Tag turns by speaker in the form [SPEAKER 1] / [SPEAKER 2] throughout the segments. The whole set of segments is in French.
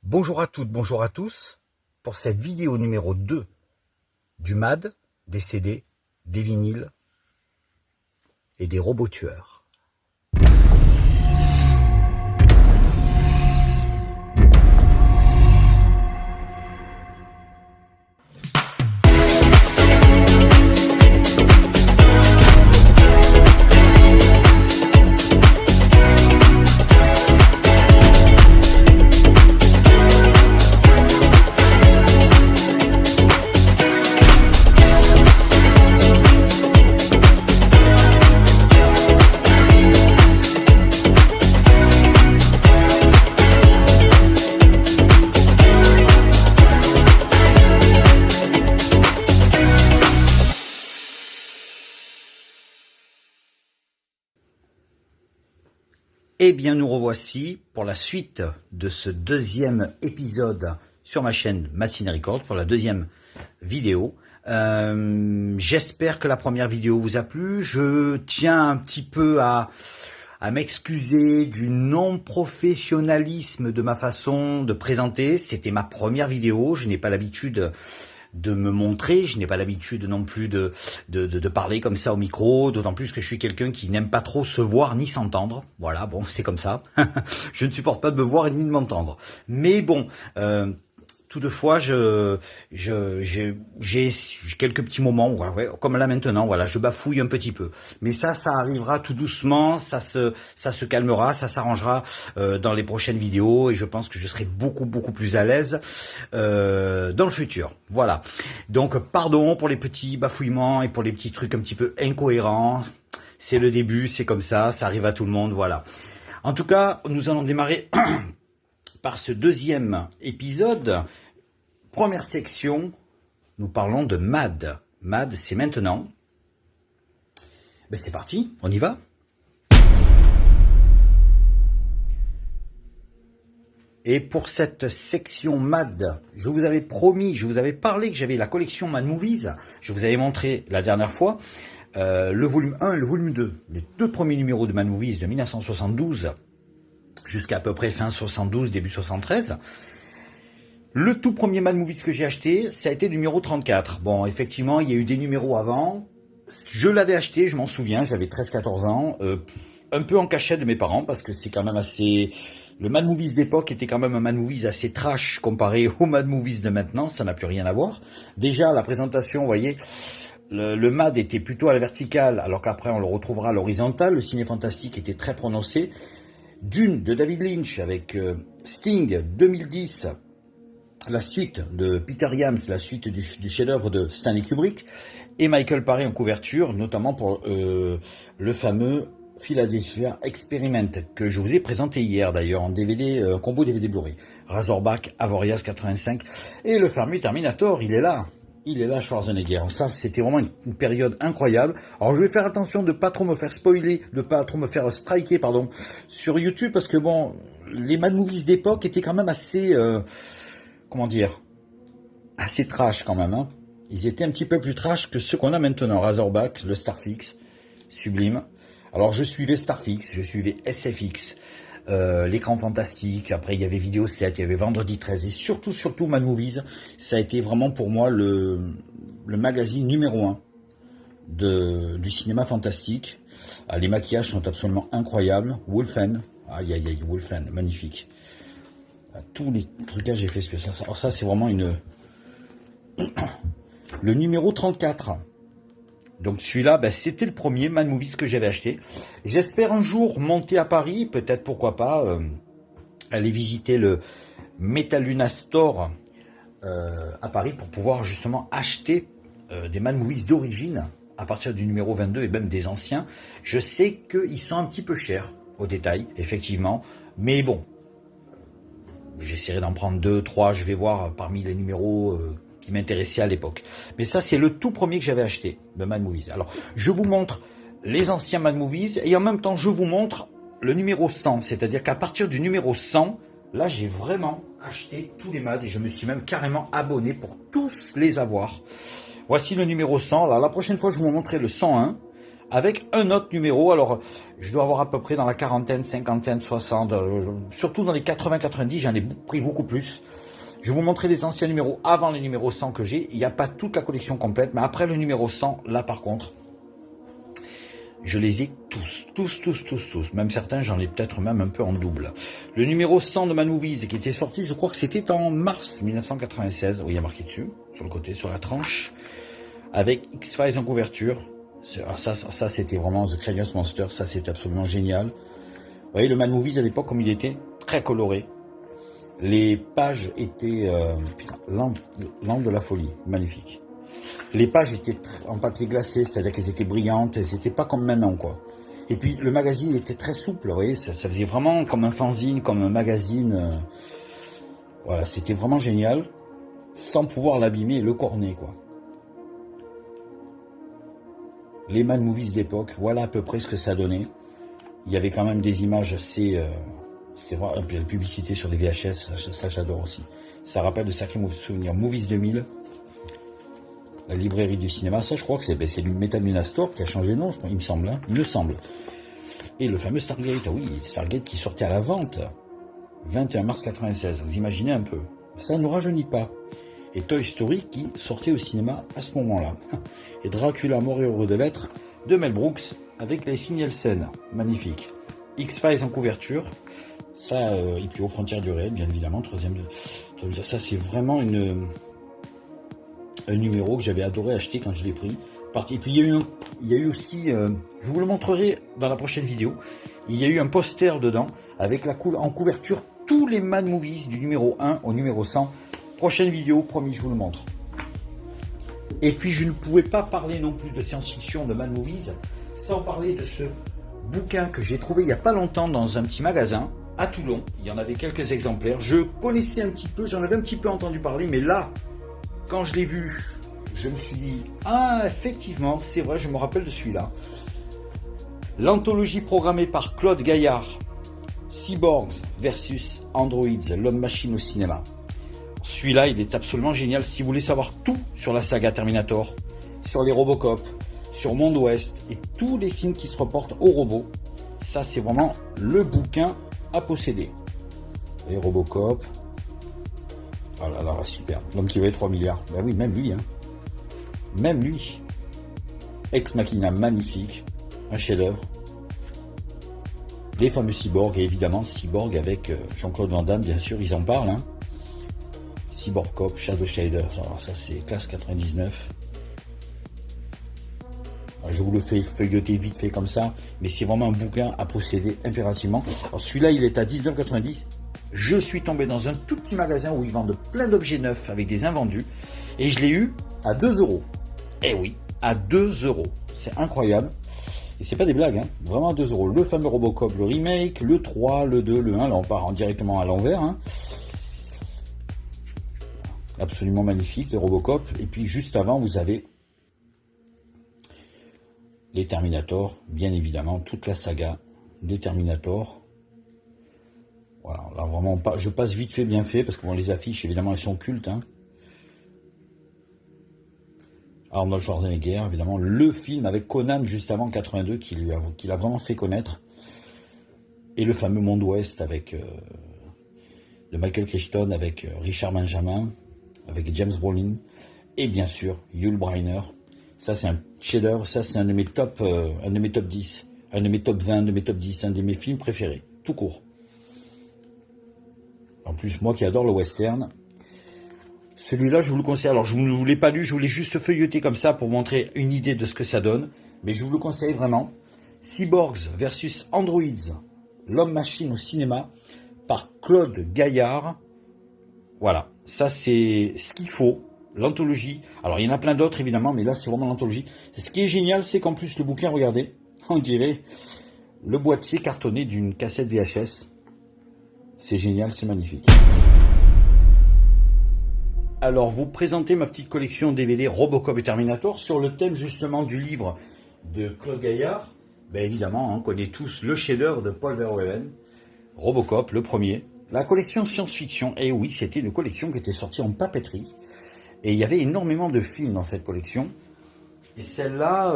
[SPEAKER 1] Bonjour à toutes, bonjour à tous, pour cette vidéo numéro 2 du MAD, des CD, des vinyles et des robots tueurs. Eh bien, nous revoici pour la suite de ce deuxième épisode sur ma chaîne Mad Ciné Record, pour la deuxième vidéo. J'espère que la première vidéo vous a plu. Je tiens un petit peu à m'excuser du non-professionnalisme de ma façon de présenter. C'était ma première vidéo, je n'ai pas l'habitude de me montrer, je n'ai pas l'habitude non plus de parler comme ça au micro, d'autant plus que je suis quelqu'un qui n'aime pas trop se voir ni s'entendre. Voilà, bon, c'est comme ça. Je ne supporte pas de me voir ni de m'entendre. Mais bon, toutefois, j'ai quelques petits moments, ouais, comme là maintenant, voilà, je bafouille un petit peu. Mais ça arrivera tout doucement, ça se calmera, ça s'arrangera dans les prochaines vidéos et je pense que je serai beaucoup plus à l'aise dans le futur. Voilà. Donc, pardon pour les petits bafouillements et pour les petits trucs un petit peu incohérents. C'est le début, c'est comme ça arrive à tout le monde, voilà. En tout cas, nous allons démarrer par ce deuxième épisode. Première section, nous parlons de MAD. MAD, c'est maintenant. Ben c'est parti, on y va. Et pour cette section MAD, je vous avais promis, je vous avais parlé que j'avais la collection Mad Movies. Je vous avais montré la dernière fois le volume 1 et le volume 2. Les deux premiers numéros de Mad Movies de 1972 jusqu'à peu près fin 72, début 73. Le tout premier Mad Movies que j'ai acheté, ça a été le numéro 34. Bon, effectivement, il y a eu des numéros avant. Je l'avais acheté, je m'en souviens, j'avais 13-14 ans, un peu en cachette de mes parents, parce que c'est quand même assez... Le Mad Movies d'époque était quand même un Mad Movies assez trash comparé au Mad Movies de maintenant, ça n'a plus rien à voir. Déjà, la présentation, vous voyez, le Mad était plutôt à la verticale, alors qu'après on le retrouvera à l'horizontale. Le ciné fantastique était très prononcé. Dune de David Lynch avec Sting 2010, la suite de Peter Yams, la suite du chef-d'œuvre de Stanley Kubrick, et Michael Paré en couverture, notamment pour le fameux Philadelphia Experiment, que je vous ai présenté hier d'ailleurs en DVD, combo DVD Blu-ray. Razorback, Avoriaz 85, et le fameux Terminator, il est là. Il est là, Schwarzenegger. Ça, c'était vraiment une période incroyable. Alors, je vais faire attention de pas trop me faire spoiler, de pas trop me faire striker, pardon, sur YouTube, parce que bon, les Mad Movies d'époque étaient quand même assez, comment dire, assez trash quand même, hein. Ils étaient un petit peu plus trash que ceux qu'on a maintenant. Razorback, le Starfix, sublime. Alors, je suivais Starfix, je suivais SFX, l'écran fantastique, après il y avait Vidéo 7, il y avait Vendredi 13, et surtout Mad Movies, ça a été vraiment pour moi le magazine numéro 1 du cinéma fantastique. Les maquillages sont absolument incroyables. Wolfen, aïe, Wolfen, magnifique. Tous les trucages j'ai fait spécial. Alors ça c'est vraiment le numéro 34. Donc celui-là, ben, c'était le premier Mad Movies que j'avais acheté. J'espère un jour monter à Paris, peut-être pourquoi pas, aller visiter le Metaluna Store à Paris pour pouvoir justement acheter des Mad Movies d'origine à partir du numéro 22 et même des anciens. Je sais qu'ils sont un petit peu chers au détail, effectivement, mais bon, j'essaierai d'en prendre 2, 3, je vais voir parmi les numéros qui m'intéressait à l'époque. Mais ça, c'est le tout premier que j'avais acheté de Mad Movies. Alors, je vous montre les anciens Mad Movies et en même temps, je vous montre le numéro 100. C'est-à-dire qu'à partir du numéro 100, là, j'ai vraiment acheté tous les Mad et je me suis même carrément abonné pour tous les avoir. Voici le numéro 100. Alors, la prochaine fois, je vous montrerai le 101. avec un autre numéro. Alors, je dois avoir à peu près dans la quarantaine, cinquantaine, 60, surtout dans les 80-90, j'en ai pris beaucoup plus. Je vais vous montrer les anciens numéros avant le numéro 100 que j'ai. Il n'y a pas toute la collection complète, mais après le numéro 100, là par contre, je les ai tous. Même certains, j'en ai peut-être même un peu en double. Le numéro 100 de Manmovies qui était sorti, je crois que c'était en mars 1996. Oui, il y a marqué dessus, sur le côté, sur la tranche, avec X-Files en couverture. Ça c'était vraiment The Craziest Monster. Ça, c'était absolument génial. Vous voyez, le Manmovies à l'époque, comme il était très coloré. Les pages étaient... lampe de la folie, magnifique. Les pages étaient en papier glacé, c'est-à-dire qu'elles étaient brillantes, elles n'étaient pas comme maintenant, quoi. Et puis le magazine était très souple, vous voyez, ça faisait vraiment comme un fanzine, comme un magazine. Voilà, c'était vraiment génial, sans pouvoir l'abîmer et le corner, quoi. Les Manmovies d'époque, voilà à peu près ce que ça donnait. Il y avait quand même des images assez... c'était vraiment la publicité sur des VHS, ça j'adore aussi. Ça rappelle de sacrés souvenirs. Movies 2000. La librairie du cinéma, ça je crois que c'est du Metamina Store qui a changé de nom, il me semble, hein, il me semble. Et le fameux Stargate, oui, Stargate qui sortait à la vente, 21 mars 96, vous imaginez un peu. Ça ne nous rajeunit pas. Et Toy Story qui sortait au cinéma à ce moment-là. Et Dracula, mort et heureux de l'être, de Mel Brooks, avec les Nielsen, magnifique. X-Files en couverture, ça, et puis aux frontières du réel, bien évidemment, troisième. Ça c'est vraiment un numéro que j'avais adoré acheter quand je l'ai pris. Et puis il y a eu aussi, je vous le montrerai dans la prochaine vidéo, il y a eu un poster dedans avec en couverture tous les Manmovies du numéro 1 au numéro 100. Prochaine vidéo, promis, je vous le montre. Et puis je ne pouvais pas parler non plus de science-fiction de Manmovies sans parler de ce bouquin que j'ai trouvé il n'y a pas longtemps dans un petit magasin à Toulon. Il y en avait quelques exemplaires. Je connaissais un petit peu, j'en avais un petit peu entendu parler, mais là, quand je l'ai vu, je me suis dit, ah, effectivement, c'est vrai, je me rappelle de celui-là. L'anthologie programmée par Claude Gaillard, Cyborgs versus Androids, l'homme-machine au cinéma. Celui-là, il est absolument génial. Si vous voulez savoir tout sur la saga Terminator, sur les Robocop, sur Monde Ouest et tous les films qui se reportent aux robots, ça, c'est vraiment le bouquin à posséder. Les Robocop... Oh là là, super. L'homme qui valait 3 milliards. Ben oui, même lui. Hein. Même lui. Ex Machina, magnifique. Un chef-d'œuvre. Les fameux cyborgs, et évidemment, Cyborg avec Jean-Claude Van Damme, bien sûr, ils en parlent. Hein. Cyborg Cop, Shadow Shader. Alors ça, c'est classe 99. Alors, je vous le fais feuilleter vite fait comme ça, mais c'est vraiment un bouquin à posséder impérativement. Alors celui-là, il est à 19,90 €. Je suis tombé dans un tout petit magasin où ils vendent plein d'objets neufs avec des invendus. Et je l'ai eu à 2 €. Eh oui, à 2 €. C'est incroyable. Et c'est pas des blagues, hein. Vraiment à 2 €. Le fameux Robocop, le remake, le 3, le 2, le 1. Là, on part directement à l'envers. Hein. Absolument magnifique, les Robocop. Et puis, juste avant, vous avez les Terminator. Bien évidemment, toute la saga des Terminator. Voilà, là vraiment, je passe vite fait, bien fait, parce que bon, les affiches, évidemment, elles sont cultes. Hein. Arnold Schwarzenegger, évidemment, le film avec Conan, juste avant, 82, qui l'a vraiment fait connaître. Et le fameux Monde Ouest avec de Michael Crichton, avec Richard Benjamin, avec James Brolin, et bien sûr, Yul Brynner. Ça, c'est un chef-d'œuvre, ça, c'est un de mes top 10, un de mes top 20, un de mes top 10, un de mes films préférés, tout court. En plus, moi qui adore le western, celui-là, je vous le conseille. Alors, je ne vous l'ai pas lu, je vous l'ai juste feuilleté comme ça pour montrer une idée de ce que ça donne. Mais je vous le conseille vraiment. Cyborgs versus Androids, l'homme-machine au cinéma, par Claude Gaillard. Voilà, ça c'est ce qu'il faut, l'anthologie. Alors, il y en a plein d'autres, évidemment, mais là, c'est vraiment l'anthologie. Ce qui est génial, c'est qu'en plus, le bouquin, regardez, on dirait le boîtier cartonné d'une cassette VHS. C'est génial, c'est magnifique. Alors, vous présentez ma petite collection DVD Robocop et Terminator sur le thème justement du livre de Claude Gaillard. Ben évidemment, on connaît tous le chef-d'œuvre de Paul Verhoeven, Robocop, le premier. La collection science-fiction, et oui, c'était une collection qui était sortie en papeterie. Et il y avait énormément de films dans cette collection. Et celle-là,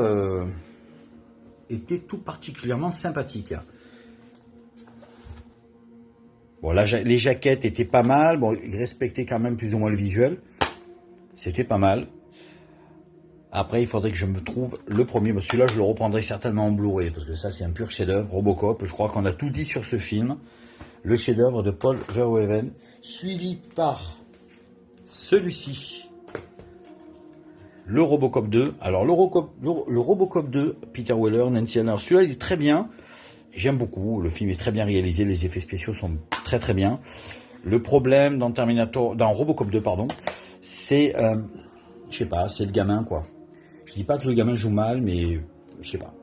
[SPEAKER 1] était tout particulièrement sympathique. Bon, là, les jaquettes étaient pas mal. Bon, ils respectaient quand même plus ou moins le visuel. C'était pas mal. Après, il faudrait que je me trouve le premier. Celui-là, je le reprendrai certainement en Blu-ray, parce que ça, c'est un pur chef-d'œuvre. Robocop, je crois qu'on a tout dit sur ce film. Le chef-d'œuvre de Paul Verhoeven, suivi par celui-ci, le Robocop 2. Alors, le Robocop 2, Peter Weller, Nancy Allen. Celui-là, il est très bien. J'aime beaucoup. Le film est très bien réalisé. Les effets spéciaux sont très très bien. Le problème dans Robocop 2, pardon, c'est, je sais pas, c'est le gamin, quoi. Je dis pas que le gamin joue mal, mais je sais pas.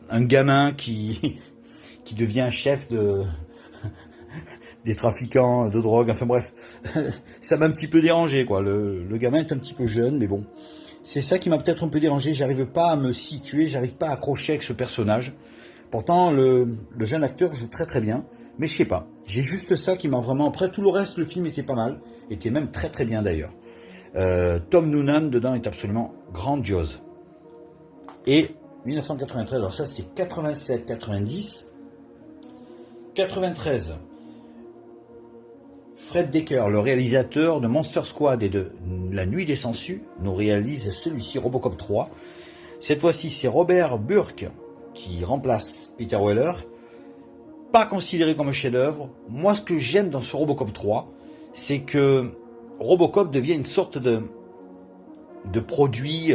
[SPEAKER 1] Un gamin qui devient chef des trafiquants de drogue, enfin bref. Ça m'a un petit peu dérangé, quoi. Le gamin est un petit peu jeune, mais bon. C'est ça qui m'a peut-être un peu dérangé. J'arrive pas à me situer, j'arrive pas à accrocher avec ce personnage. Pourtant, le jeune acteur joue très très bien. Mais je sais pas. J'ai juste ça qui m'a vraiment... Après, tout le reste, le film était pas mal. Était même très très bien d'ailleurs. Tom Noonan dedans est absolument grandiose. Et 1993, alors ça c'est 87-90. 93, Fred Dekker, le réalisateur de Monster Squad et de La Nuit des Sangsues, nous réalise celui-ci, Robocop 3. Cette fois-ci, c'est Robert Burke qui remplace Peter Weller. Pas considéré comme un chef-d'œuvre. Moi, ce que j'aime dans ce Robocop 3, c'est que Robocop devient une sorte de produit,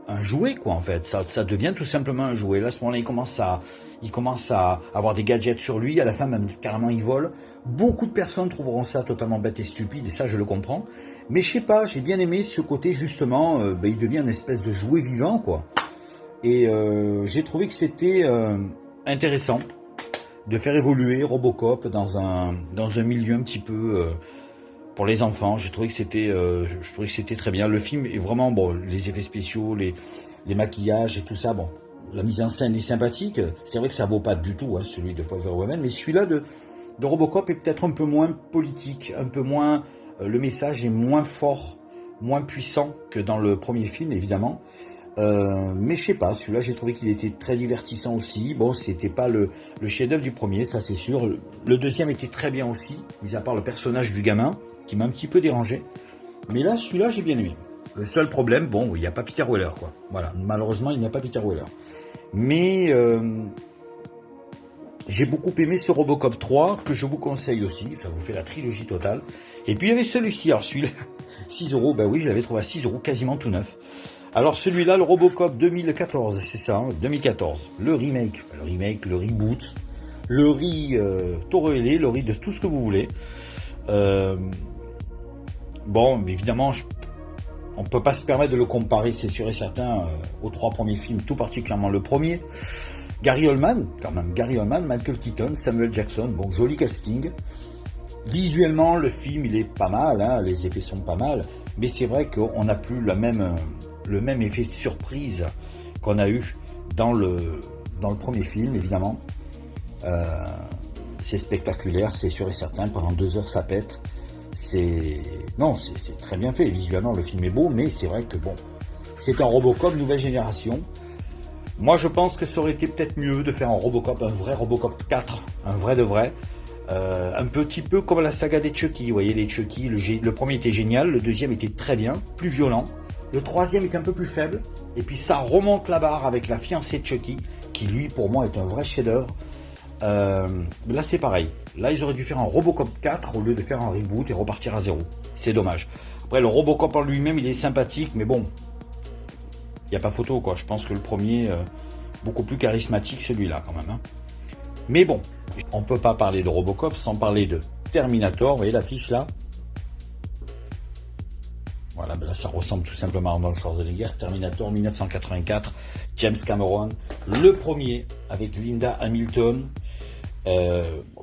[SPEAKER 1] un jouet, quoi, en fait. Ça devient tout simplement un jouet. Là, à ce moment-là, il commence à avoir des gadgets sur lui. À la fin, même carrément, il vole. Beaucoup de personnes trouveront ça totalement bête et stupide, et ça, je le comprends. Mais je sais pas, j'ai bien aimé ce côté, justement, il devient une espèce de jouet vivant, quoi. Et j'ai trouvé que c'était intéressant de faire évoluer Robocop dans un milieu un petit peu pour les enfants. J'ai trouvé que c'était très bien. Le film est vraiment bon, les effets spéciaux, les maquillages et tout ça, bon, la mise en scène est sympathique. C'est vrai que ça vaut pas du tout celui de Paul Verhoeven, mais celui-là de Robocop est peut-être un peu moins politique, un peu moins le message est moins fort, moins puissant que dans le premier film, évidemment. Mais je sais pas, celui-là j'ai trouvé qu'il était très divertissant aussi. Bon, c'était pas le chef-d'œuvre du premier, ça c'est sûr. Le deuxième était très bien aussi, mis à part le personnage du gamin qui m'a un petit peu dérangé. Mais là, celui-là j'ai bien aimé. Le seul problème, bon, il n'y a pas Peter Weller, quoi. Voilà, malheureusement il n'y a pas Peter Weller. Mais j'ai beaucoup aimé ce Robocop 3 que je vous conseille aussi. Ça vous fait la trilogie totale. Et puis il y avait celui-ci, alors celui-là, 6 €, ben oui, je l'avais trouvé à 6 €, quasiment tout neuf. Alors celui-là, le Robocop 2014, c'est ça, 2014, le remake, le reboot, le re-torelé, le re de tout ce que vous voulez. Bon, évidemment, on ne peut pas se permettre de le comparer, c'est sûr et certain, aux 3 premiers films, tout particulièrement le premier. Gary Oldman, quand même, Michael Keaton, Samuel Jackson, bon, joli casting. Visuellement, le film, il est pas mal, hein, les effets sont pas mal, mais c'est vrai qu'on n'a plus le même effet de surprise qu'on a eu dans le premier film, évidemment. C'est spectaculaire, c'est sûr et certain, pendant 2 heures ça pète. C'est très bien fait, visuellement le film est beau, mais c'est vrai que bon, c'est un Robocop nouvelle génération. Moi je pense que ça aurait été peut-être mieux de faire un vrai Robocop 4, un vrai de vrai. Un petit peu comme la saga des Chucky, vous voyez les Chucky, le premier était génial, le deuxième était très bien, plus violent. Le troisième est un peu plus faible, et puis ça remonte la barre avec La fiancée de Chucky, qui lui, pour moi, est un vrai chef-d'œuvre. Là, c'est pareil. Là, ils auraient dû faire un Robocop 4 au lieu de faire un reboot et repartir à zéro. C'est dommage. Après, le Robocop en lui-même, il est sympathique, mais bon, il n'y a pas photo, quoi. Je pense que le premier, beaucoup plus charismatique, celui-là, quand même. Hein. Mais bon, on ne peut pas parler de Robocop sans parler de Terminator. Vous voyez l'affiche là ? Voilà, ben là ça ressemble tout simplement à Arnold Schwarzenegger. Terminator 1984, James Cameron, le premier avec Linda Hamilton.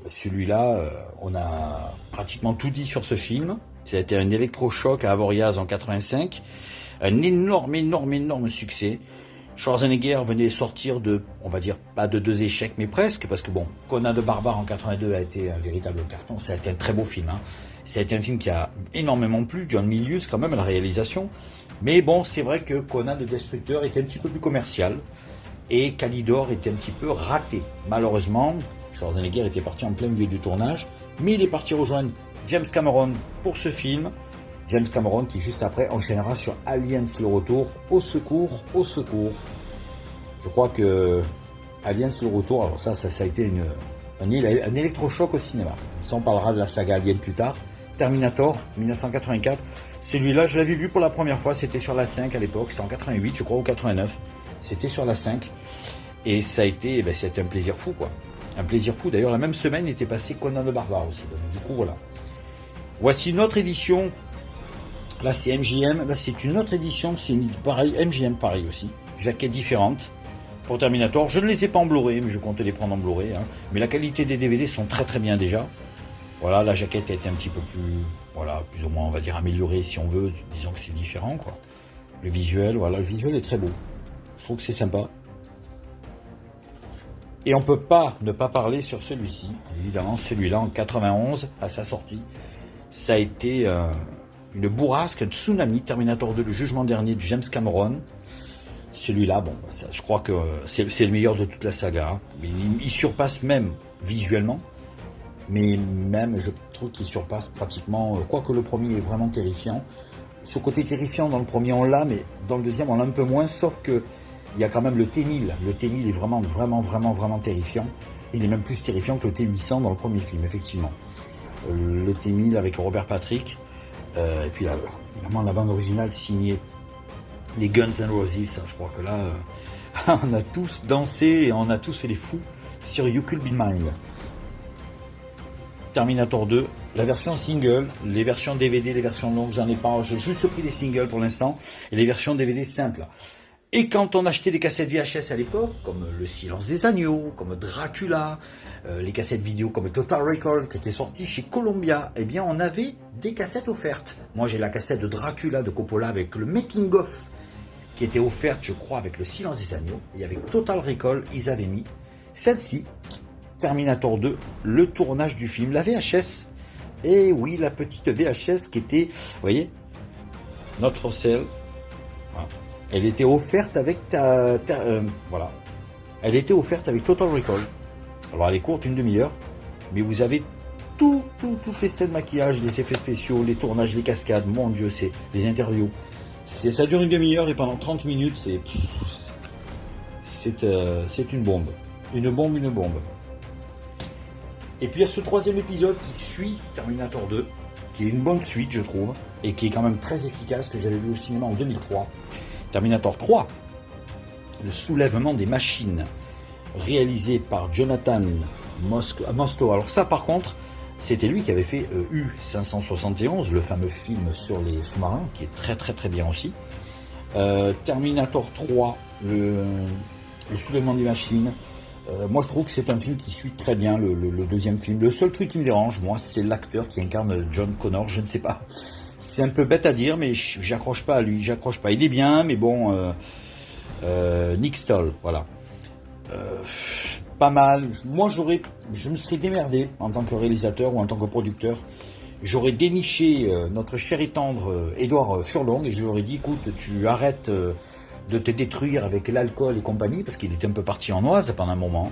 [SPEAKER 1] Celui-là, on a pratiquement tout dit sur ce film. Ça a été un électrochoc à Avoriaz en 85, un énorme succès. Schwarzenegger venait sortir de, on va dire, pas de 2 échecs, mais presque, parce que bon, Conan le Barbare en 82 a été un véritable carton. Ça a été un très beau film. Hein. Ça a été un film qui a énormément plu. John Milius, quand même, à la réalisation. Mais bon, c'est vrai que Conan le Destructeur était un petit peu plus commercial. et Calidor était un petit peu raté. Malheureusement, Schwarzenegger était parti en plein milieu du tournage, mais il est parti rejoindre James Cameron pour ce film. James Cameron qui juste après enchaînera sur Aliens le retour. Au secours, au secours. Je crois que Aliens le retour, alors ça a été un électrochoc au cinéma. Ça, on parlera de la saga Alien plus tard. Terminator, 1984. Celui-là, je l'avais vu pour la première fois, c'était sur la 5 à l'époque, c'était en 88 je crois, ou 89. C'était sur la 5. Et ça a été, c'était un plaisir fou, quoi. Un plaisir fou. D'ailleurs, la même semaine, il était passé Conan le Barbare aussi. Donc, du coup, voilà. Voici une autre édition. Là, c'est MGM. Là, c'est une autre édition. C'est pareil, MGM, pareil aussi. Jaquette différente. Pour Terminator, je ne les ai pas en Blu-ray, mais je compte les prendre en Blu-ray. Hein. Mais la qualité des DVD sont très très bien déjà. Voilà, la jaquette a été un petit peu plus, voilà, plus ou moins, on va dire, améliorée si on veut. Disons que c'est différent, quoi. Le visuel, voilà, le visuel est très beau. Je trouve que c'est sympa. Et on peut pas ne pas parler sur celui-ci. Évidemment, celui-là, en 91, à sa sortie, ça a été une bourrasque, un tsunami. Terminator 2, le jugement dernier de James Cameron. Celui-là, bon, ça, je crois que c'est le meilleur de toute la saga. Hein. Mais il surpasse même visuellement. Mais même, je trouve qu'il surpasse pratiquement, quoique le premier est vraiment terrifiant. Ce côté terrifiant dans le premier, on l'a, mais dans le deuxième, on l'a un peu moins, sauf que il y a quand même le T-1000. Le T-1000 est vraiment terrifiant. Il est même plus terrifiant que le T-800 dans le premier film, effectivement. Le T-1000 avec Robert Patrick, et puis évidemment la bande originale signée les Guns N' Roses. Je crois que là, on a tous dansé et on a tous fait les fous sur You Could Be Mine. Terminator 2, la version single, les versions DVD, les versions longues, j'en ai pas, j'ai juste pris les singles pour l'instant, et les versions DVD simples. Et quand on achetait des cassettes VHS à l'époque, comme Le Silence des Agneaux, comme Dracula, les cassettes vidéo comme Total Recall, qui étaient sorties chez Columbia, eh bien on avait des cassettes offertes. Moi j'ai la cassette de Dracula de Coppola avec le making of, qui était offerte, je crois, avec Le Silence des Agneaux, et avec Total Recall, ils avaient mis celle-ci, Terminator 2, le tournage du film, la VHS. Et oui, la petite VHS qui était, vous voyez, Not for Sale. Voilà. Elle était offerte avec voilà. Elle était offerte avec Total Recall. Alors elle est courte, une demi-heure, mais vous avez toutes les scènes de maquillage, les effets spéciaux, les tournages, les cascades, mon Dieu, c'est les interviews. Ça dure une demi-heure et pendant 30 minutes, c'est une bombe. Une bombe. Et puis il y a ce troisième épisode qui suit Terminator 2, qui est une bonne suite, je trouve, et qui est quand même très efficace, que j'avais vu au cinéma en 2003. Terminator 3, le soulèvement des machines, réalisé par Jonathan Mostow. Alors ça, par contre, c'était lui qui avait fait U-571, le fameux film sur les sous-marins, qui est très bien aussi. Terminator 3, le soulèvement des machines. Moi je trouve que c'est un film qui suit très bien le deuxième film. Le seul truc qui me dérange, moi, c'est l'acteur qui incarne John Connor, je ne sais pas. C'est un peu bête à dire, mais j'accroche pas à lui, j'accroche pas. Il est bien, mais bon, Nick Stoll, voilà. Pas mal. Moi je me serais démerdé en tant que réalisateur ou en tant que producteur. J'aurais déniché notre cher et tendre Édouard Furlong et je lui aurais dit, écoute, tu arrêtes de te détruire avec l'alcool et compagnie, parce qu'il était un peu parti en oise pendant un moment,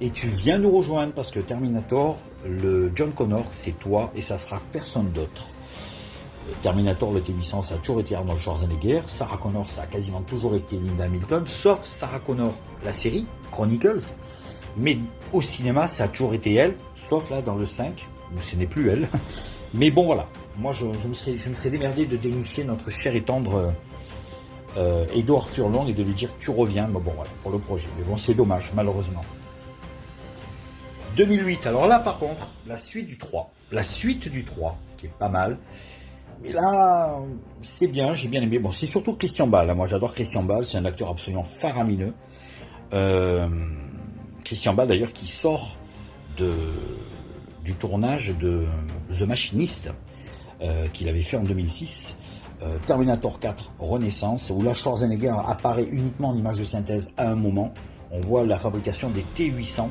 [SPEAKER 1] et tu viens nous rejoindre parce que Terminator, le John Connor, c'est toi et ça sera personne d'autre. Terminator, le T-800, ça a toujours été Arnold Schwarzenegger. Sarah Connor, ça a quasiment toujours été Linda Hamilton, sauf Sarah Connor, la série, Chronicles. Mais au cinéma, ça a toujours été elle, sauf là dans le 5, où ce n'est plus elle. Mais bon, voilà. Moi, je me serais démerdé de dénicher notre cher et tendre Édouard Furlong et de lui dire tu reviens, mais bon, voilà, pour le projet. Mais bon, c'est dommage, malheureusement. 2008, alors là, par contre, la suite du 3, qui est pas mal. Mais là, c'est bien, j'ai bien aimé. Bon, c'est surtout Christian Bale. Moi, j'adore Christian Bale, c'est un acteur absolument faramineux. Christian Bale, d'ailleurs, qui sort du tournage de The Machinist, qu'il avait fait en 2006. Terminator 4, Renaissance, où là, Schwarzenegger apparaît uniquement en image de synthèse à un moment. On voit la fabrication des T-800.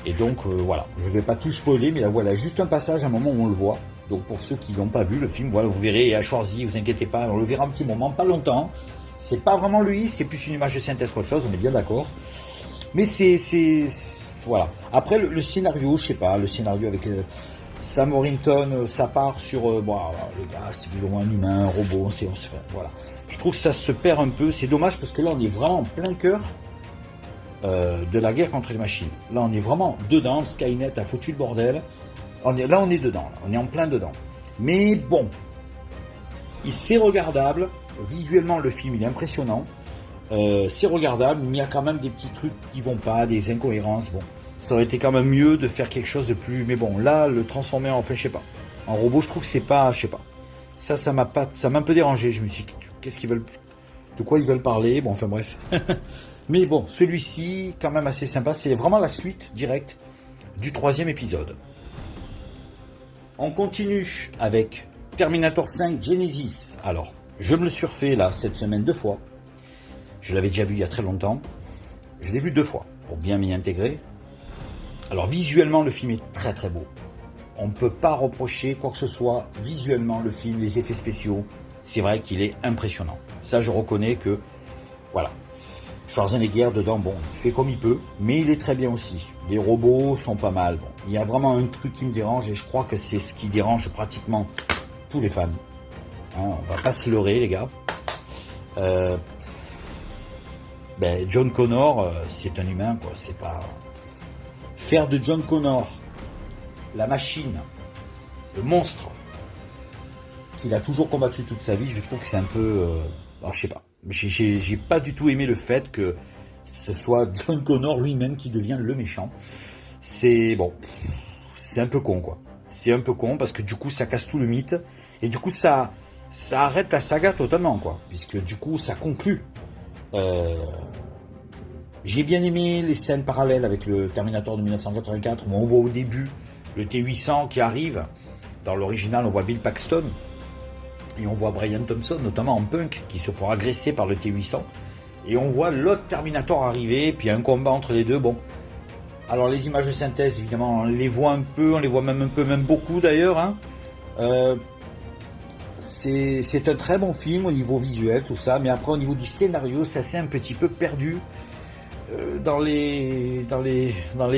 [SPEAKER 1] Et donc, voilà, je ne vais pas tout spoiler, mais là, voilà, juste un passage, un moment où on le voit. Donc, pour ceux qui n'ont pas vu le film, voilà, vous verrez à Schwarzy, vous inquiétez pas, on le verra un petit moment, pas longtemps. C'est pas vraiment lui, c'est plus une image de synthèse qu'autre chose, on est bien d'accord. Mais voilà. Après, le scénario, je sais pas, le scénario avec Sam Worthington, ça part sur, bon, alors, le gars, c'est plus ou moins un humain, un robot, voilà. Je trouve que ça se perd un peu. C'est dommage parce que là, on est vraiment en plein cœur de la guerre contre les machines. Là, on est vraiment dedans. Skynet a foutu le bordel. On est dedans. Là. On est en plein dedans. Mais bon, c'est regardable. Visuellement, le film, il est impressionnant. C'est regardable, mais il y a quand même des petits trucs qui vont pas, des incohérences. Bon, ça aurait été quand même mieux de faire quelque chose de plus. Mais bon, là, le transformer en fait, je sais pas. En robot, je trouve que c'est pas, je sais pas. Ça m'a un peu dérangé. Je me suis dit, qu'est-ce qu'ils veulent, de quoi ils veulent parler. Bon, enfin bref. Mais bon, celui-ci, quand même assez sympa. C'est vraiment la suite directe du 3e épisode. On continue avec Terminator 5 Genesis. Alors, je me le suis refait là cette semaine 2 fois. Je l'avais déjà vu il y a très longtemps. Je l'ai vu 2 fois pour bien m'y intégrer. Alors visuellement, le film est très très beau. On ne peut pas reprocher quoi que ce soit. Visuellement, le film, les effets spéciaux, c'est vrai qu'il est impressionnant. Ça, je reconnais que, voilà. Schwarzenegger dedans, bon, il fait comme il peut, mais il est très bien aussi. Les robots sont pas mal. Bon, il y a vraiment un truc qui me dérange et je crois que c'est ce qui dérange pratiquement tous les fans. Hein, on va pas se leurrer, les gars. John Connor, c'est un humain, quoi. C'est pas faire de John Connor la machine, le monstre qu'il a toujours combattu toute sa vie. Je trouve que c'est un peu, alors je sais pas. J'ai pas du tout aimé le fait que ce soit John Connor lui-même qui devient le méchant. C'est bon, c'est un peu con, quoi. C'est un peu con parce que du coup ça casse tout le mythe et du coup ça arrête la saga totalement, quoi, puisque du coup ça conclut. J'ai bien aimé les scènes parallèles avec le Terminator de 1984 où on voit au début le T-800 qui arrive. Dans l'original, on voit Bill Paxton et on voit Brian Thompson, notamment en punk, qui se font agresser par le T-800. Et on voit l'autre Terminator arriver, puis un combat entre les deux. Bon, alors les images de synthèse, évidemment, on les voit un peu, on les voit même un peu, même beaucoup d'ailleurs. Hein. C'est un très bon film au niveau visuel, tout ça, mais après au niveau du scénario, ça s'est un petit peu perdu. Dans les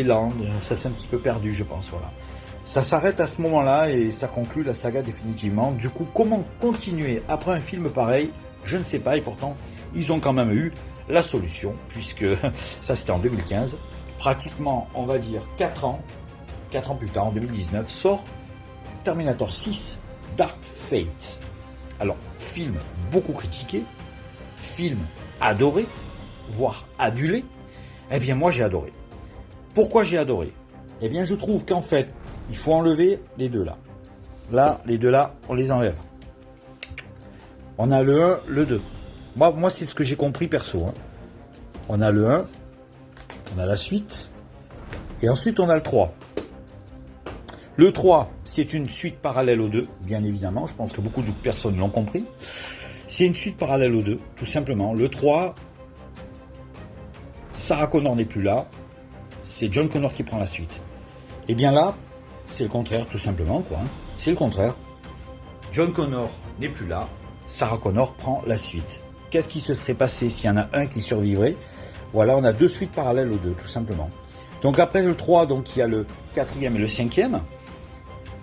[SPEAKER 1] landes, ça s'est un petit peu perdu, je pense, voilà. Ça s'arrête à ce moment-là et ça conclut la saga définitivement. Du coup, comment continuer après un film pareil? Je ne sais pas, et pourtant, ils ont quand même eu la solution, puisque ça c'était en 2015, pratiquement, on va dire, 4 ans plus tard, en 2019, sort Terminator 6 Dark Fate. Alors, film beaucoup critiqué, film adoré, voire adulé. Eh bien moi j'ai adoré. Pourquoi j'ai adoré? Eh bien je trouve qu'en fait, il faut enlever les deux là. Là, les deux là, on les enlève. On a le 1, le 2. Moi c'est ce que j'ai compris perso. Hein. On a le 1, on a la suite, et ensuite on a le 3. Le 3, c'est une suite parallèle au 2, bien évidemment. Je pense que beaucoup de personnes l'ont compris. C'est une suite parallèle au 2, tout simplement. Le 3... Sarah Connor n'est plus là, c'est John Connor qui prend la suite. Et bien là, c'est le contraire, tout simplement, quoi. Hein. C'est le contraire. John Connor n'est plus là, Sarah Connor prend la suite. Qu'est-ce qui se serait passé s'il y en a un qui survivrait? Voilà, on a 2 suites parallèles aux 2, tout simplement. Donc après le 3, donc il y a le 4e et le 5e.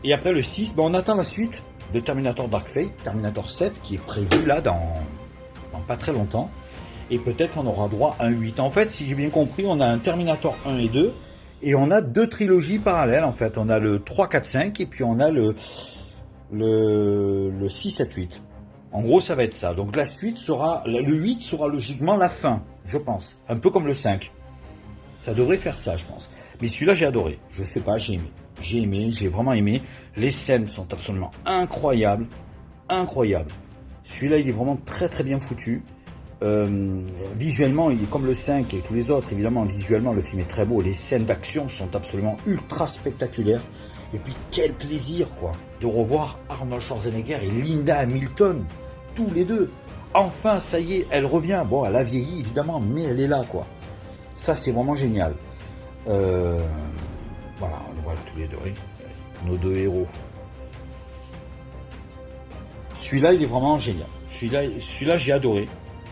[SPEAKER 1] Et après le 6, on attend la suite de Terminator Dark Fate, Terminator 7, qui est prévu là dans pas très longtemps. Et peut-être qu'on aura droit à un 8. En fait, si j'ai bien compris, on a un Terminator 1 et 2, et on a 2 trilogies parallèles, en fait. On a le 3, 4, 5, et puis on a le 6, 7, 8. En gros, ça va être ça. Donc la suite sera, le 8 sera logiquement la fin, je pense. Un peu comme le 5. Ça devrait faire ça, je pense. Mais celui-là, j'ai adoré. Je sais pas, j'ai aimé. J'ai vraiment aimé. Les scènes sont absolument incroyables. Incroyables. Celui-là, il est vraiment très très bien foutu. Visuellement, il est comme le 5 et tous les autres. Évidemment, visuellement, le film est très beau. Les scènes d'action sont absolument ultra spectaculaires. Et puis, quel plaisir, quoi, de revoir Arnold Schwarzenegger et Linda Hamilton, tous les deux. Enfin, ça y est, elle revient. Bon, elle a vieilli, évidemment, mais elle est là, quoi. Ça, c'est vraiment génial. Voilà, on les voit là tous les deux, oui. Nos 2 héros. Celui-là, il est vraiment génial. Celui-là, j'ai adoré.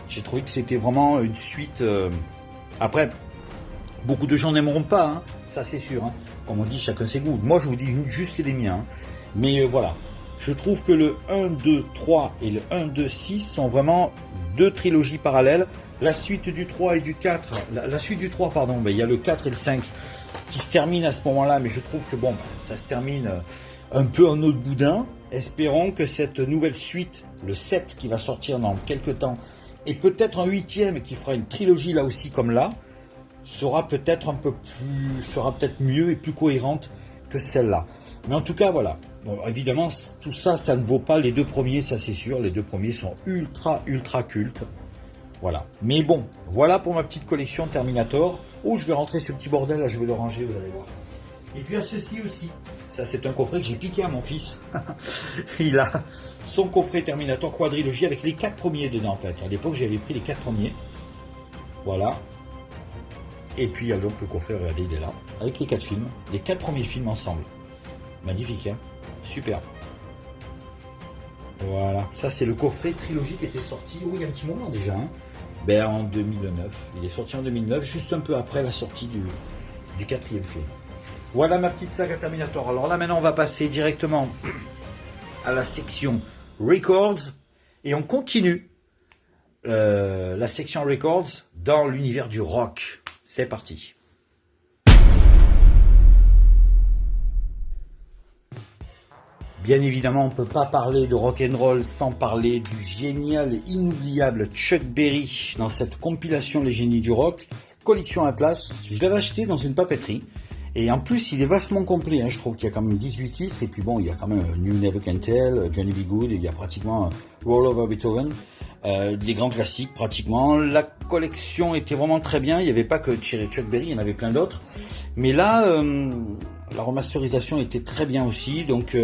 [SPEAKER 1] J'ai trouvé que c'était vraiment une suite. Après, Beaucoup de gens n'aimeront pas, hein, ça c'est sûr. Hein. Comme on dit, chacun ses goûts. Moi, je vous dis juste les miens. Hein. Mais voilà, je trouve que le 1, 2, 3 et le 1, 2, 6 sont vraiment deux trilogies parallèles. La suite du 3 et du 4, la suite du 3, pardon, ben, il y a le 4 et le 5 qui se terminent à ce moment-là, mais je trouve que bon, ça se termine un peu en eau de boudin. Espérons que cette nouvelle suite, le 7 qui va sortir dans quelques temps, et peut-être un 8e qui fera une trilogie là aussi comme là, sera peut-être mieux et plus cohérente que celle-là. Mais en tout cas, voilà. Bon, évidemment, tout ça, ça ne vaut pas les deux premiers, ça c'est sûr. Les deux premiers sont ultra cultes. Voilà. Mais bon, voilà pour ma petite collection Terminator. Oh, je vais rentrer ce petit bordel là, je vais le ranger, vous allez voir. Et puis à ceci aussi. Ça, c'est un coffret que j'ai piqué à mon fils. Il a son coffret Terminator quadrilogie avec les 4 premiers dedans en fait. À l'époque, j'avais pris les 4 premiers. Voilà. Et puis il y a donc le coffret, regardez, il est là. Avec les 4 films. Les 4 premiers films ensemble. Magnifique, hein. Super. Voilà. Ça, c'est le coffret trilogie qui était sorti, il y a un petit moment déjà. Hein. Ben, en 2009. Il est sorti en 2009, juste un peu après la sortie du 4e film. Voilà ma petite saga Terminator. Alors là, maintenant, on va passer directement à la section Records. Et on continue la section Records dans l'univers du rock. C'est parti. Bien évidemment, on ne peut pas parler de rock'n'roll sans parler du génial et inoubliable Chuck Berry dans cette compilation Les Génies du Rock, collection Atlas. Je l'avais acheté dans une papeterie. Et en plus, il est vachement complet. Hein. Je trouve qu'il y a quand même 18 titres. Et puis bon, il y a quand même New Never Can Tell, Johnny B. Good. Il y a pratiquement Roll Over Beethoven. Des grands classiques pratiquement. La collection était vraiment très bien. Il n'y avait pas que Chuck Berry, il y en avait plein d'autres. Mais là, la remasterisation était très bien aussi. Donc...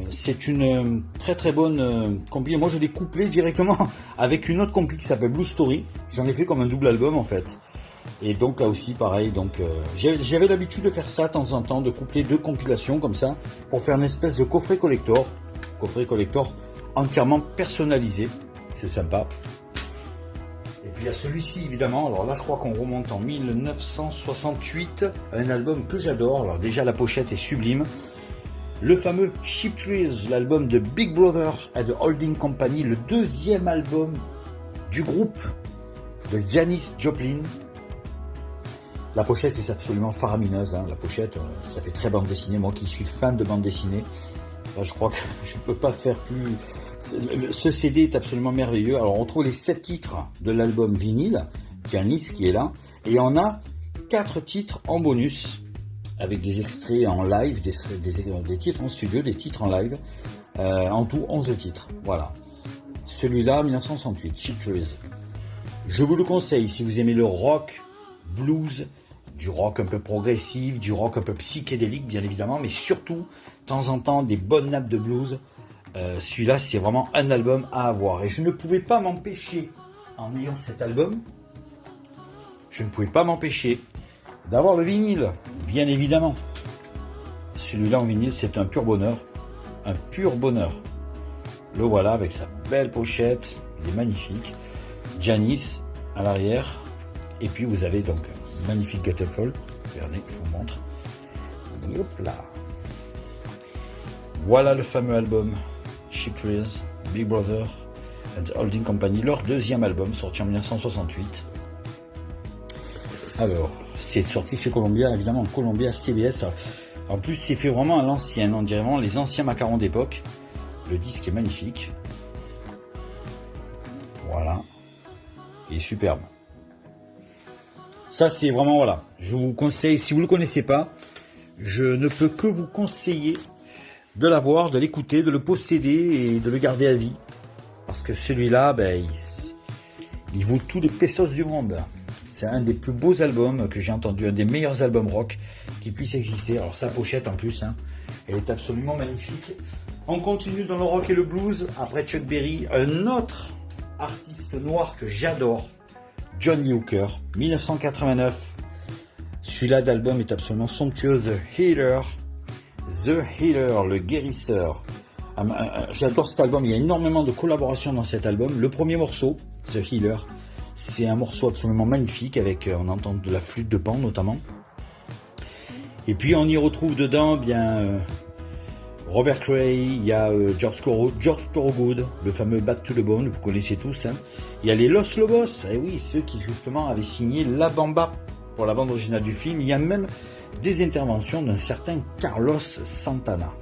[SPEAKER 1] c'est une très bonne compil. Moi je l'ai couplé directement avec une autre compil qui s'appelle Blue Story. J'en ai fait comme un double album en fait. Et donc là aussi pareil. Donc j'avais l'habitude de faire ça de temps en temps, de coupler deux compilations comme ça pour faire une espèce de coffret collector entièrement personnalisé. C'est sympa. Et puis il y a celui-ci évidemment. Alors là je crois qu'on remonte en 1968. Un album que j'adore. Alors déjà la pochette est sublime. Le fameux Cheap Thrills, l'album de Big Brother and the Holding Company, le deuxième album du groupe de Janis Joplin. La pochette est absolument faramineuse. Hein. La pochette, ça fait très bande dessinée. Moi qui suis fan de bande dessinée, là, je crois que je ne peux pas faire plus... Ce CD est absolument merveilleux. Alors on trouve les 7 titres de l'album vinyle, Janis qui est là, et on a 4 titres en bonus, avec des extraits en live, des titres en studio, des titres en live, en tout 11 titres, voilà. Celui-là, 1968, Cheap Thrills. Je vous le conseille, si vous aimez le rock, blues, du rock un peu progressif, du rock un peu psychédélique, bien évidemment, mais surtout, de temps en temps, des bonnes nappes de blues. Celui-là, c'est vraiment un album à avoir. Et je ne pouvais pas m'empêcher, en ayant cet album, d'avoir le vinyle, bien évidemment. Celui-là en vinyle, c'est un pur bonheur. Un pur bonheur. Le voilà avec sa belle pochette. Il est magnifique. Janis à l'arrière. Et puis vous avez donc un magnifique Gatefold. Regardez, je vous montre. Hop là. Voilà le fameux album Cheap Thrills, Big Brother and the Holding Company. Leur deuxième album sorti en 1968. Alors... c'est sorti chez Columbia, évidemment, Columbia CBS. En plus, c'est fait vraiment à l'ancienne, on dirait vraiment les anciens macarons d'époque. Le disque est magnifique. Voilà. Il est superbe. Ça, c'est vraiment, voilà. Je vous conseille, si vous ne le connaissez pas, je ne peux que vous conseiller de l'avoir, de l'écouter, de le posséder et de le garder à vie. Parce que celui-là, ben, il vaut tous les pesos du monde. C'est un des plus beaux albums que j'ai entendu, un des meilleurs albums rock qui puisse exister. Alors sa pochette en plus, hein, elle est absolument magnifique. On continue dans le rock et le blues. Après Chuck Berry, un autre artiste noir que j'adore, John Lee Hooker, 1989. Celui-là d'album est absolument somptueux, The Healer, le guérisseur. J'adore cet album, il y a énormément de collaborations dans cet album. Le premier morceau, The Healer, C'est un morceau absolument magnifique avec, on entend de la flûte de Pan notamment. Et puis on y retrouve dedans Robert Cray, il y a George Thorogood, le fameux Back to the Bone, vous connaissez tous. Hein. Il y a les Los Lobos, et oui, ceux qui justement avaient signé La Bamba pour la bande originale du film. Il y a même des interventions d'un certain Carlos Santana.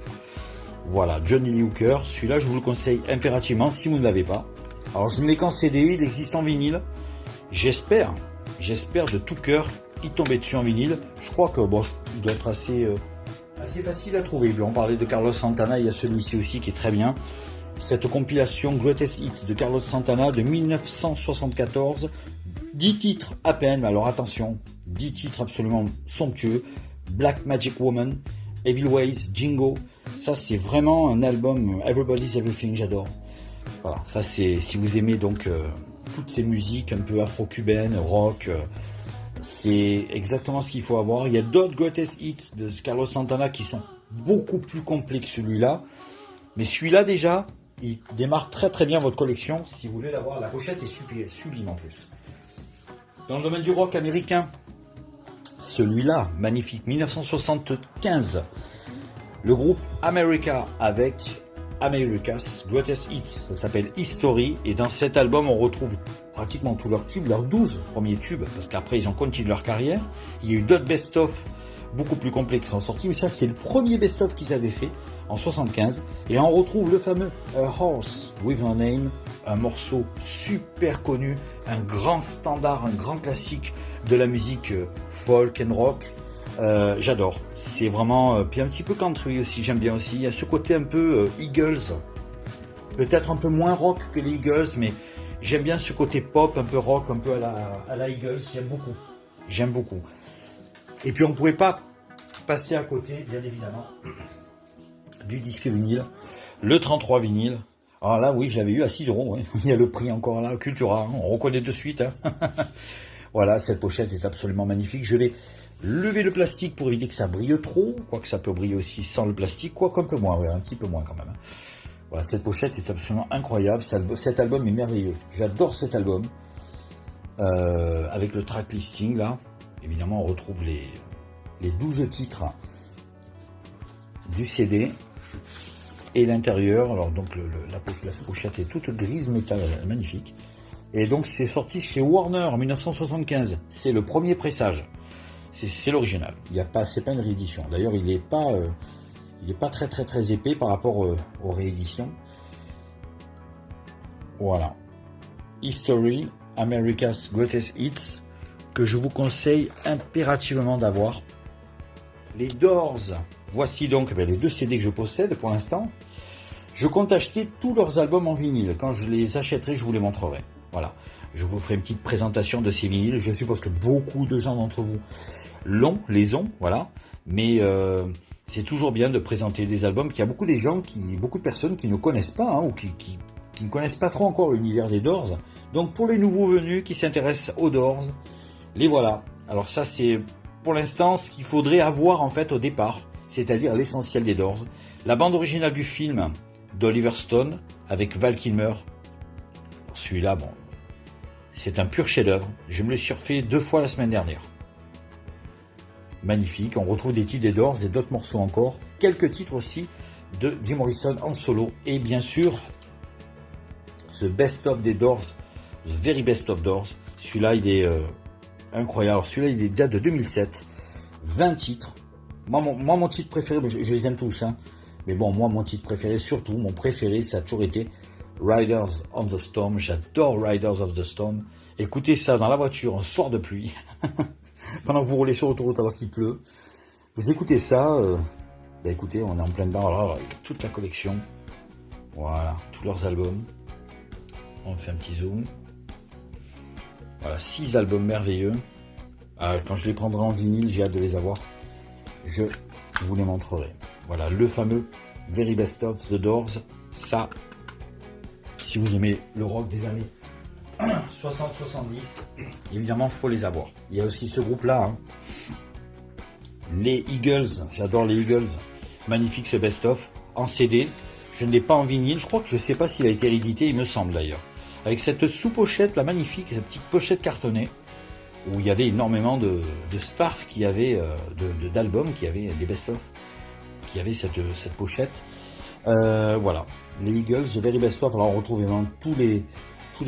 [SPEAKER 1] Voilà, Johnny Lee Hooker, celui-là je vous le conseille impérativement si vous ne l'avez pas. Alors je ne l'ai qu'en CD, il existe en vinyle. J'espère de tout cœur y tomber dessus en vinyle. Je crois que bon, il doit être assez facile à trouver. On parlait de Carlos Santana, il y a celui-ci aussi qui est très bien. Cette compilation Greatest Hits de Carlos Santana de 1974, 10 titres à peine, alors attention, 10 titres absolument somptueux. Black Magic Woman, Evil Ways, Jingo, ça c'est vraiment un album, Everybody's Everything, j'adore. Voilà, ça c'est, si vous aimez donc toutes ces musiques un peu afro-cubaines, rock, c'est exactement ce qu'il faut avoir. Il y a d'autres Greatest Hits de Carlos Santana qui sont beaucoup plus complets que celui-là. Mais celui-là déjà, il démarre très très bien votre collection. Si vous voulez l'avoir, la pochette est sublime en plus. Dans le domaine du rock américain, celui-là, magnifique, 1975. Le groupe America avec America's Greatest Hits, ça s'appelle History, et dans cet album on retrouve pratiquement tous leurs tubes, leurs 12 premiers tubes, parce qu'après ils ont continué leur carrière. Il y a eu d'autres best-of beaucoup plus complets qui sont sortis, mais ça c'est le premier best-of qu'ils avaient fait en 75, et on retrouve le fameux A Horse With No Name, un morceau super connu, un grand standard, un grand classique de la musique folk and rock. J'adore, c'est vraiment, puis un petit peu country aussi, j'aime bien aussi, il y a ce côté un peu Eagles, peut-être un peu moins rock que les Eagles, mais j'aime bien ce côté pop, un peu rock, un peu à la Eagles, j'aime beaucoup. Et puis on ne pouvait pas passer à côté, bien évidemment, du disque vinyle, le 33 vinyle. Alors là, oui, je l'avais eu à 6 €, ouais. Il y a le prix encore là, Cultura, on reconnaît de suite. Hein. Voilà, cette pochette est absolument magnifique. Je vais lever le plastique pour éviter que ça brille trop, quoique ça peut briller aussi sans le plastique, quoique un peu moins, ouais, un petit peu moins quand même. Voilà, cette pochette est absolument incroyable, cet album est merveilleux. J'adore cet album, avec le track listing là. Évidemment, on retrouve les 12 titres du CD. Et l'intérieur, alors donc la pochette est toute grise métal, magnifique. Et donc c'est sorti chez Warner en 1975. C'est le premier pressage. C'est l'original. C'est pas une réédition. D'ailleurs, il est pas très épais par rapport aux rééditions. Voilà. History, America's Greatest Hits, que je vous conseille impérativement d'avoir. Les Doors. Voici donc les 2 CD que je possède pour l'instant. Je compte acheter tous leurs albums en vinyle. Quand je les achèterai, je vous les montrerai. Voilà. Je vous ferai une petite présentation de ces vinyles. Je suppose que beaucoup de gens d'entre vous les ont, voilà. Mais c'est toujours bien de présenter des albums. Il y a beaucoup de personnes qui ne connaissent pas, hein, ou qui ne connaissent pas trop encore l'univers des Doors. Donc pour les nouveaux venus qui s'intéressent aux Doors, les voilà. Alors ça c'est pour l'instant ce qu'il faudrait avoir en fait au départ, c'est-à-dire l'essentiel des Doors. La bande originale du film d'Oliver Stone avec Val Kilmer. Celui-là, bon, c'est un pur chef-d'œuvre. Je me l'ai surfait 2 fois la semaine dernière. Magnifique. On retrouve des titres des Doors et d'autres morceaux encore. Quelques titres aussi de Jim Morrison en solo. Et bien sûr, ce best-of des Doors, The Very Best of Doors. Celui-là, il est incroyable. Alors, celui-là, il est date de 2007. 20 titres. Moi, mon titre préféré, je les aime tous, hein. Mais bon, moi, mon titre préféré, surtout, mon préféré, ça a toujours été Riders on the Storm. J'adore Riders of the Storm. Écoutez ça dans la voiture, un soir de pluie. Pendant que vous roulez sur l'autoroute alors qu'il pleut. Vous écoutez ça. Écoutez, on est en plein dedans. Alors, toute la collection. Voilà, tous leurs albums. On fait un petit zoom. Voilà, 6 albums merveilleux. Quand je les prendrai en vinyle, j'ai hâte de les avoir. Je vous les montrerai. Voilà, le fameux Very Best of The Doors. Ça, si vous aimez le rock des années 60-70, évidemment, il faut les avoir. Il y a aussi ce groupe-là, hein. Les Eagles. J'adore les Eagles. Magnifique ce best-of en CD. Je ne l'ai pas en vinyle. Je crois que je ne sais pas s'il a été réédité, il me semble d'ailleurs. avec cette sous-pochette, la magnifique, cette petite pochette cartonnée, où il y avait énormément de stars qui avaient, d'albums, qui avaient des best-of, qui avaient cette pochette. Voilà, les Eagles, The Very Best Of. Alors on retrouve évidemment tous les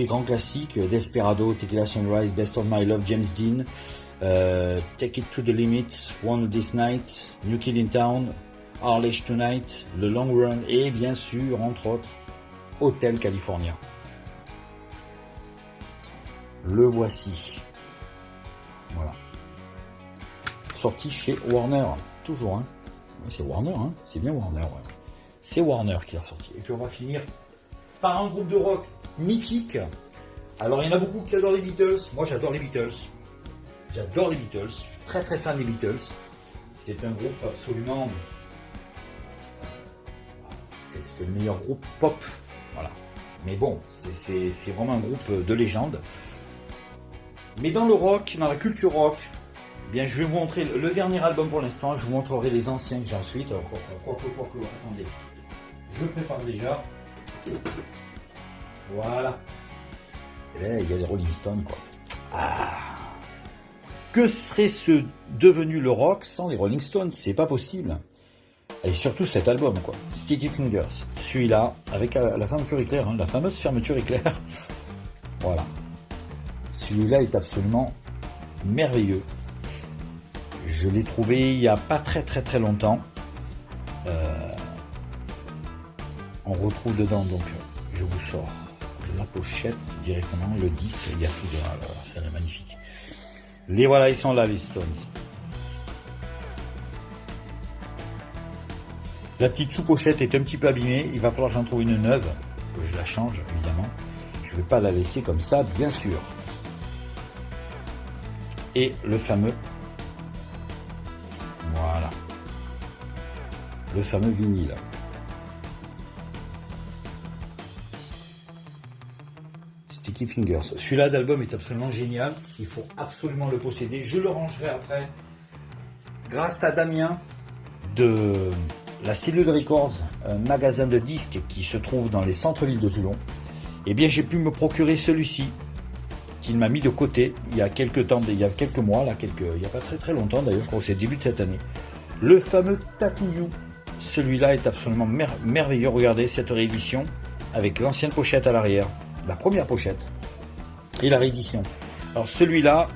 [SPEAKER 1] grands classiques, Desperado, Tequila Sunrise, Best of My Love, James Dean, Take It to the Limit, One of These Nights, New Kid in Town, Harlech Tonight, The Long Run, et bien sûr, entre autres, Hotel California. Le voici. Voilà. Sorti chez Warner, toujours, hein. C'est Warner, hein. C'est bien Warner, ouais. C'est Warner qui l'a sorti. Et puis on va finir par un groupe de rock mythique. Alors il y en a beaucoup qui adorent les Beatles. Moi j'adore les Beatles. J'adore les Beatles. Je suis très très fan des Beatles. C'est un groupe absolument... C'est le meilleur groupe pop. Voilà. Mais bon, c'est vraiment un groupe de légende. Mais dans le rock, dans la culture rock, eh bien je vais vous montrer le dernier album pour l'instant. Je vous montrerai les anciens que j'ai ensuite. Attendez. Je prépare déjà. Voilà. Et là, il y a les Rolling Stones, quoi. Ah. Que serait devenu le rock sans les Rolling Stones? C'est pas possible. Et surtout cet album, quoi. Sticky Fingers. Celui-là, avec la fermeture éclair, hein, la fameuse fermeture éclair. Voilà. Celui-là est absolument merveilleux. Je l'ai trouvé il n'y a pas très longtemps. On retrouve dedans, donc je vous sors la pochette directement, le disque, il y a tout dedans, alors c'est magnifique. Les voilà, ils sont là, les Stones. La petite sous-pochette est un petit peu abîmée, il va falloir que j'en trouve une neuve, que je la change évidemment. Je ne vais pas la laisser comme ça, bien sûr. Et le fameux, voilà, le fameux vinyle. Sticky Fingers. Celui-là d'album est absolument génial. Il faut absolument le posséder. Je le rangerai après. Grâce à Damien de la Cellule Records, un magasin de disques qui se trouve dans les centres-villes de Toulon. Eh bien, j'ai pu me procurer celui-ci qu'il m'a mis de côté il y a quelques temps, il y a quelques mois, là, il n'y a pas très longtemps d'ailleurs. Je crois que c'est début de cette année. Le fameux Tattoo You. Celui-là est absolument merveilleux. Regardez cette réédition avec l'ancienne pochette à l'arrière. La première pochette et la réédition. Alors celui-là,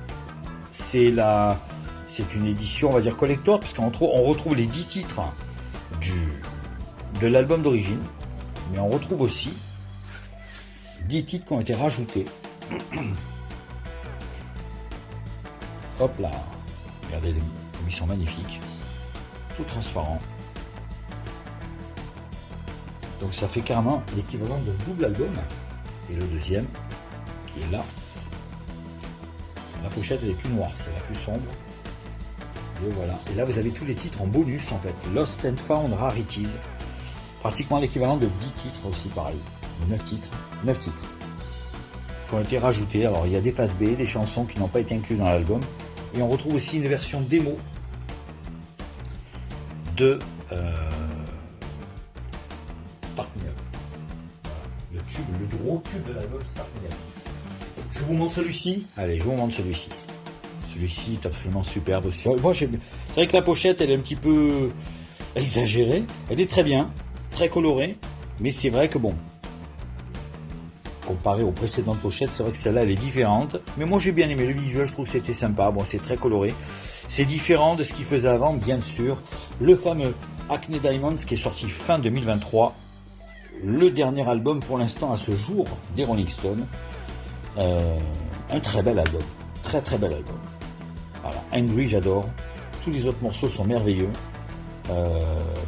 [SPEAKER 1] c'est une édition, on va dire collector, parce qu'on retrouve les 10 titres de l'album d'origine, mais on retrouve aussi 10 titres qui ont été rajoutés. Hop là, regardez, ils sont magnifiques, tout transparent. Donc ça fait carrément l'équivalent de double album. Et le deuxième, qui est là. La pochette elle est plus noire, c'est la plus sombre. Et voilà. Et là vous avez tous les titres en bonus en fait. Lost and Found Rarities. Pratiquement l'équivalent de 10 titres aussi pareil. 9 titres. Qui ont été rajoutés. Alors il y a des phases B, des chansons qui n'ont pas été incluses dans l'album. Et on retrouve aussi une version démo de Start Me Up. Le gros cube de l'album Start Me Up. Je vous montre celui-ci. Allez, je vous montre celui-ci. Celui-ci est absolument superbe aussi. Moi, c'est vrai que la pochette, elle est un petit peu exagérée. Elle est très bien, très colorée. Mais c'est vrai que bon, comparé aux précédentes pochettes, c'est vrai que celle-là, elle est différente. Mais moi, j'ai bien aimé le visuel. Je trouve que c'était sympa. Bon, c'est très coloré. C'est différent de ce qu'il faisait avant, bien sûr. Le fameux Acne Diamonds qui est sorti fin 2023. Le dernier album pour l'instant à ce jour des Rolling Stones. Un très bel album. Très bel album. Voilà. Angry, j'adore. Tous les autres morceaux sont merveilleux.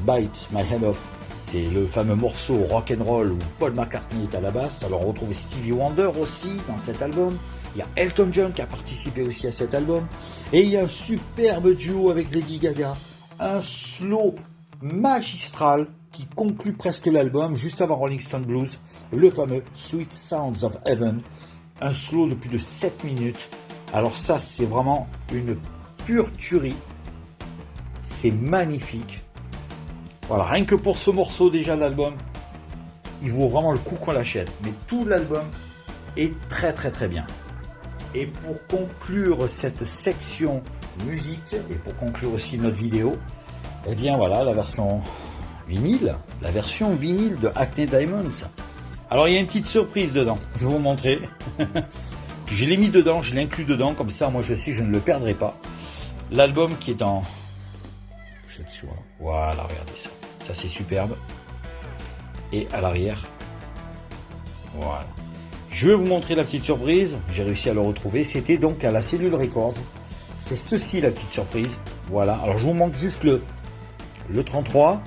[SPEAKER 1] Bite My Head Off, c'est le fameux morceau rock'n'roll où Paul McCartney est à la basse. Alors on retrouve Stevie Wonder aussi dans cet album. Il y a Elton John qui a participé aussi à cet album. Et il y a un superbe duo avec Lady Gaga. Un slow magistral qui conclut presque l'album, juste avant Rolling Stone Blues, le fameux Sweet Sounds of Heaven, un slow de plus de 7 minutes. Alors ça, c'est vraiment une pure tuerie. C'est magnifique. Voilà, rien que pour ce morceau déjà, l'album, il vaut vraiment le coup qu'on l'achète. Mais tout l'album est très très très bien. Et pour conclure cette section musique, et pour conclure aussi notre vidéo, eh bien voilà la version vinyle de Acne Diamonds. Alors il y a une petite surprise dedans, je vais vous montrer. Je l'ai mis dedans, je l'ai inclus dedans, comme ça moi je sais, je ne le perdrai pas. L'album qui est en... Voilà, regardez ça. Ça c'est superbe. Et à l'arrière, voilà. Je vais vous montrer la petite surprise. J'ai réussi à le retrouver. C'était donc à la Cellule Records. C'est ceci la petite surprise. Voilà. Alors je vous montre juste le 33.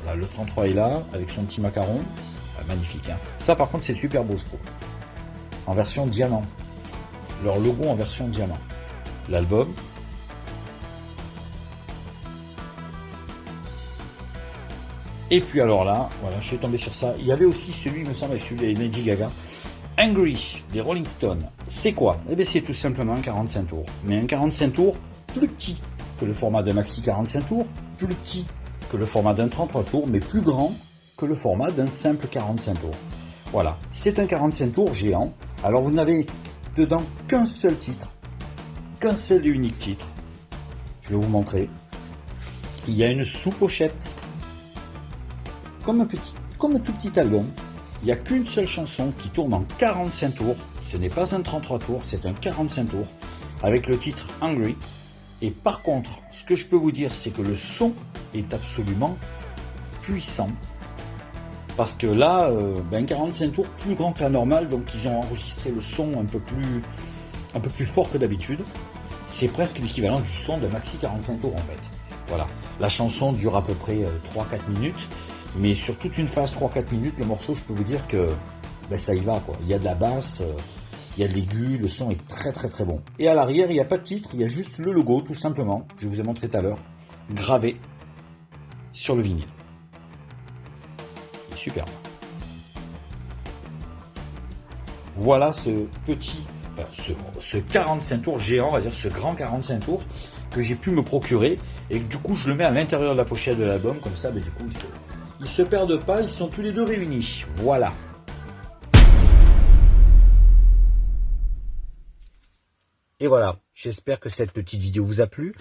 [SPEAKER 1] Voilà, le 33 est là avec son petit macaron. Ah, magnifique. Hein. Ça par contre c'est super beau je trouve. En version diamant. Leur logo en version diamant. L'album. Et puis alors là, voilà, je suis tombé sur ça. Il y avait aussi celui, il me semble, avec celui de Lady Gaga. Angry, des Rolling Stones. C'est quoi? Eh bien c'est tout simplement un 45 tours. Mais un 45 tours plus petit que le format d'un maxi 45 tours, plus petit que le format d'un 33 tours, mais plus grand que le format d'un simple 45 tours. Voilà, c'est un 45 tours géant. Alors vous n'avez dedans qu'un seul titre, qu'un seul et unique titre. Je vais vous montrer. Il y a une sous-pochette, comme un tout petit album. Il n'y a qu'une seule chanson qui tourne en 45 tours. Ce n'est pas un 33 tours, c'est un 45 tours, avec le titre Hungry. Et par contre, ce que je peux vous dire, c'est que le son est absolument puissant. Parce que là, 45 tours plus grand que la normale, donc ils ont enregistré le son un peu plus fort que d'habitude. C'est presque l'équivalent du son de maxi 45 tours en fait. Voilà. La chanson dure à peu près 3-4 minutes, mais sur toute une phase 3-4 minutes, le morceau, je peux vous dire que ça y va quoi. Il y a de la basse, il y a de l'aigu, le son est très très très bon. Et à l'arrière, il n'y a pas de titre, il y a juste le logo tout simplement, je vous ai montré tout à l'heure, gravé sur le vinyle. Superbe. Voilà ce petit, ce 45 tours géant, on va dire ce grand 45 tours que j'ai pu me procurer et que du coup je le mets à l'intérieur de la pochette de l'album, comme ça du coup ils se perdent pas, ils sont tous les deux réunis. Voilà. Et voilà, j'espère que cette petite vidéo vous a plu.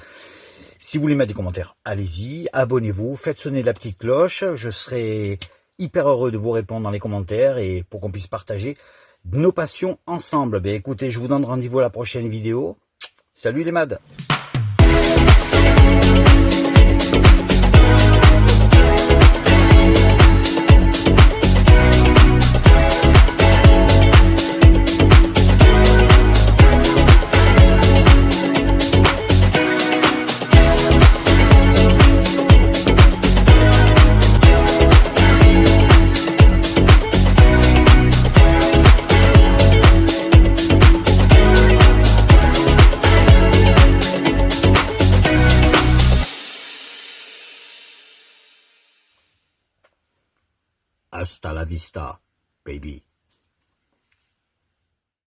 [SPEAKER 1] Si vous voulez mettre des commentaires, allez-y, abonnez-vous, faites sonner la petite cloche, je serai hyper heureux de vous répondre dans les commentaires et pour qu'on puisse partager nos passions ensemble. Ben écoutez, je vous donne rendez-vous à la prochaine vidéo. Salut les mads! Hasta la vista, baby.